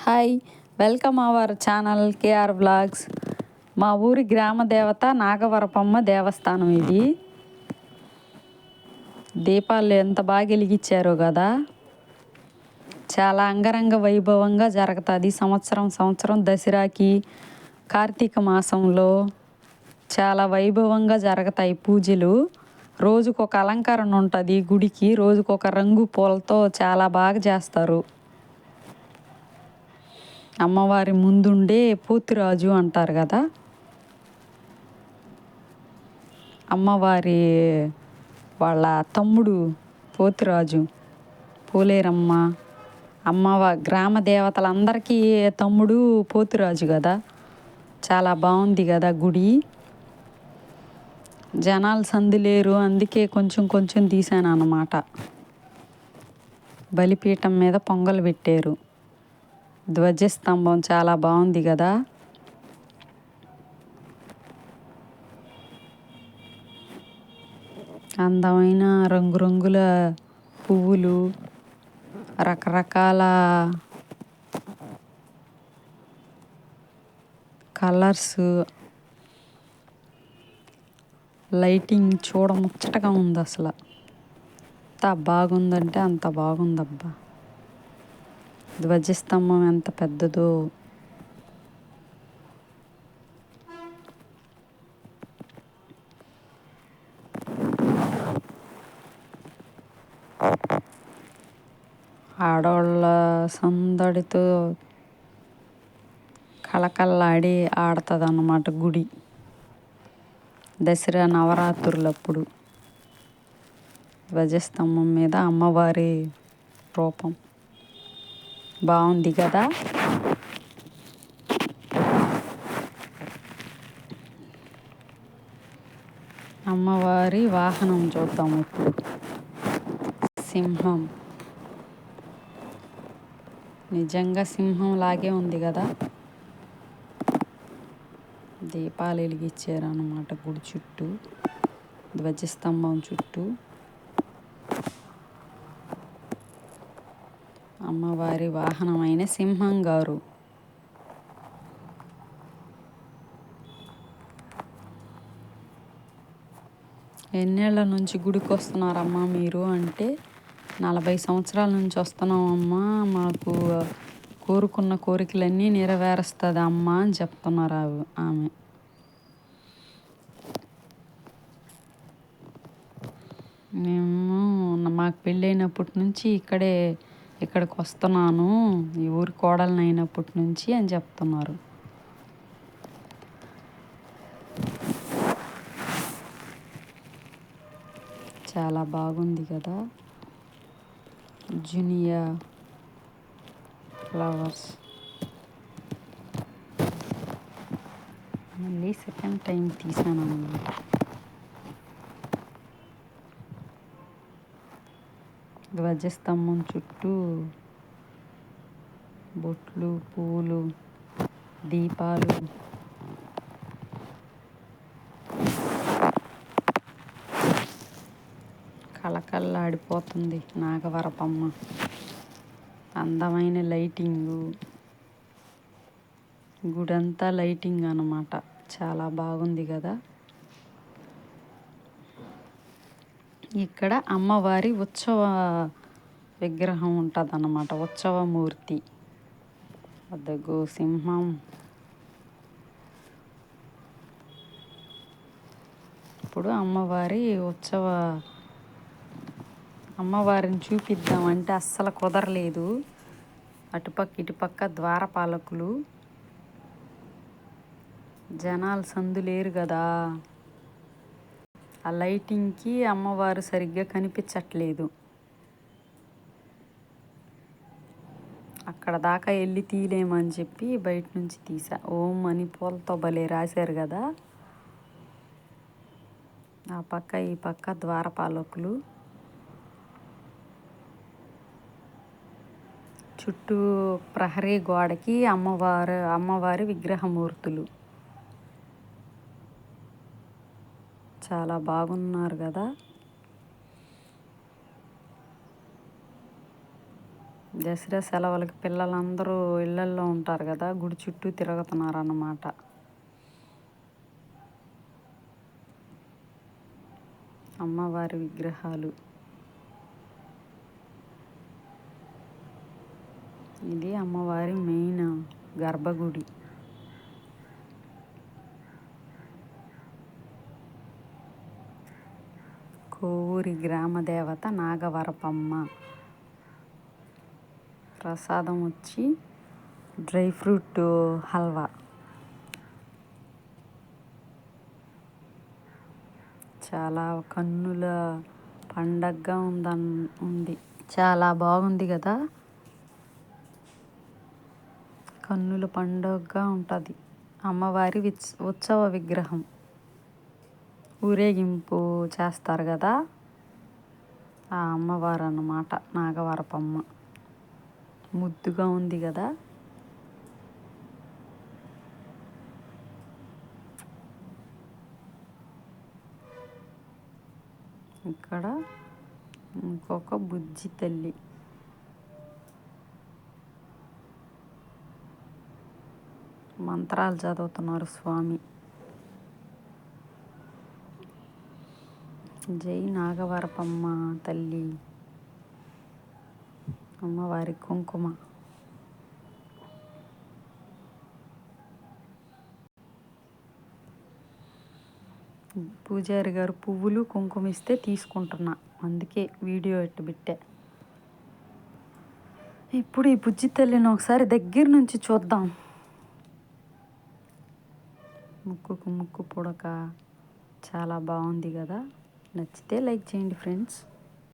Hi, welcome our channel KR vlogs. మా ఊరి గ్రామ దేవత నాగవరపమ్మ దేవస్థానం ఇది. దీపాలు ఎంత బాగా వెలిగించారో కదా. చాలా అంగరంగ వైభవంగా జరుగుతుంది సంవత్సరం దసరాకి, కార్తీక మాసంలో చాలా వైభవంగా జరుగుతాయి పూజలు. రోజుకొక అలంకరణ ఉంటుంది గుడికి, రోజుకొక రంగు పూలతో చాలా బాగా చేస్తారు. అమ్మవారి ముందుండే పోతురాజు అంటారు కదా, అమ్మవారి వాళ్ళ తమ్ముడు పోతురాజు పోలేరమ్మ. గ్రామ దేవతలందరికీ తమ్ముడు పోతురాజు కదా. చాలా బాగుంది కదా గుడి. జనాలు సందు లేరు, అందుకే కొంచెం తీసాను అన్నమాట. బలిపీఠం మీద పొంగలు పెట్టారు. ధ్వజస్తంభం చాలా బాగుంది కదా. అందమైన రంగురంగుల పువ్వులు, రకరకాల కలర్స్, లైటింగ్ చూడముచ్చటగా ఉంది. అసలు ఎంత బాగుందంటే అంత బాగుందబ్బా. ధ్వజస్తంభం ఎంత పెద్దదో. ఆడవాళ్ళ సందడితో కళకళలాడి ఆడుతుంది అన్నమాట గుడి. దసరా నవరాత్రులప్పుడు ధ్వజస్తంభం మీద అమ్మవారి రూపం బాగుంది కదా. అమ్మవారి వాహనం చూద్దాం ఇప్పుడు. సింహం, నిజంగా సింహం లాగే ఉంది కదా. దీపాలు వెలిగించారు అన్నమాట గుడి చుట్టూ, ధ్వజస్తంభం చుట్టూ. అమ్మవారి వాహనమైన సింహం గారు. ఎన్నేళ్ల నుంచి గుడికి వస్తున్నారమ్మా మీరు అంటే, 40 సంవత్సరాల నుంచి వస్తున్నామమ్మా, మాకు కోరుకున్న కోరికలన్నీ నెరవేరుస్తుంది అమ్మ అని చెప్తున్నారు ఆమె. మేము మాకు పెళ్ళైనప్పటి నుంచి ఇక్కడికి వస్తున్నాను, ఈ ఊరి కోడలను అయినప్పటి నుంచి అని చెప్తున్నారు. చాలా బాగుంది కదా. జూనియా ఫ్లవర్స్. మళ్ళీ సెకండ్ టైం తీసాను అన్నమాట. ధ్వజస్తంభం చుట్టూ బొట్లు, పూలు, దీపాలు. కళకళలాడిపోతుంది నాగవరపమ్మ. అందమైన లైటింగు, గుడంతా లైటింగ్ అన్నమాట. చాలా బాగుంది కదా. ఇక్కడ అమ్మవారి ఉత్సవ విగ్రహం ఉంటుంది అన్నమాట, ఉత్సవమూర్తి. అద్దగో సింహం. ఇప్పుడు అమ్మవారిని చూపిద్దామంటే అస్సలు కుదరలేదు. అటుపక్క ఇటుపక్క ద్వారపాలకులు, జనాలు సందు లేరు కదా. ఆ లైటింగ్కి అమ్మవారు సరిగ్గా కనిపించట్లేదు. అక్కడ దాకా వెళ్ళి తీయలేమని చెప్పి బయట నుంచి తీసా. ఓం అని పూలతో భలే రాశారు కదా. ఆ పక్క ఈ పక్క ద్వారపాలకులు, చుట్టూ ప్రహరీ గోడకి అమ్మవారి విగ్రహమూర్తులు. చాలా బాగున్నారు కదా. దసరా సెలవులకి పిల్లలందరూ ఇళ్ళల్లో ఉంటారు కదా, గుడి చుట్టూ తిరుగుతున్నారు అన్నమాట. అమ్మవారి విగ్రహాలు. ఇది అమ్మవారి మెయిన్ గర్భగుడి. కోవూరి గ్రామ దేవత నాగవరపమ్మ. ప్రసాదం వచ్చి డ్రై ఫ్రూట్ హల్వా. చాలా కన్నుల పండగగా ఉంది. చాలా బాగుంది కదా, కన్నుల పండుగగా ఉంటుంది. అమ్మవారి ఉత్సవ విగ్రహం. ఊరేగింపు చేస్తారు కదా, ఆ అమ్మవారు అన్నమాట నాగవరపమ్మ. ముద్దుగా ఉంది కదా. ఇక్కడ ఇంకొక బుజ్జి తల్లి. మంత్రాలు చదువుతున్నారు స్వామి. జై నాగవరపమ్మ తల్లి. అమ్మవారి కుంకుమ. పూజారి గారు పువ్వులు కుంకుమ ఇస్తే తీసుకుంటున్నా, అందుకే వీడియో ఎట్టు పెట్టా. ఇప్పుడు ఈ బుజ్జి తల్లిని ఒకసారి దగ్గర నుంచి చూద్దాం. ముక్కుకు ముక్కు పుడక చాలా బాగుంది కదా. నచ్చితే లైక్ చేయండి ఫ్రెండ్స్.